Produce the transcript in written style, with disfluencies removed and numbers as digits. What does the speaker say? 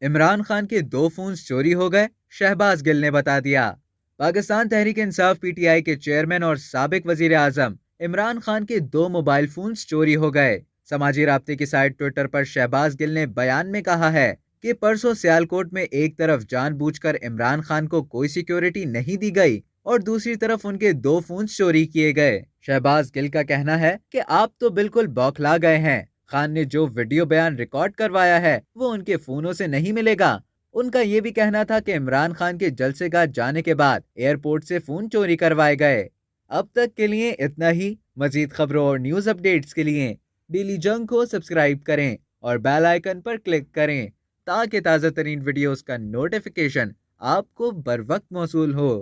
عمران خان کے 2 فونز چوری ہو گئے، شہباز گل نے بتا دیا۔ Pakistan Tehreek Insaf P T I کے چیئرمین اور سابق وزیر اعظم عمران خان کے 2 موبائل فونز چوری ہو گئے۔ سماجی رابطے کی سائٹ ٹویٹر پر شہباز گل نے بیان میں کہا ہے کہ پرسوں سیالکوٹ میں ایک طرف جان بوجھ کر عمران خان کو کوئی سیکیورٹی نہیں دی گئی اور دوسری طرف ان کے 2 فونز چوری کیے گئے۔ شہباز گل کا کہنا ہے کہ آپ تو بالکل بوکھلا گئے ہیں، خان نے جو ویڈیو بیان ریکارڈ کروایا ہے وہ ان کے فونوں سے نہیں ملے گا۔ ان کا یہ بھی کہنا تھا کہ عمران خان کے جلسے گاہ جانے کے بعد ایئرپورٹ سے فون چوری کروائے گئے۔ اب تک کے لیے اتنا ہی۔ مزید خبروں اور نیوز اپڈیٹس کے لیے ڈیلی جنگ کو سبسکرائب کریں اور بیل آئیکن پر کلک کریں تاکہ تازہ ترین ویڈیوز کا نوٹیفیکیشن آپ کو بر وقت موصول ہو۔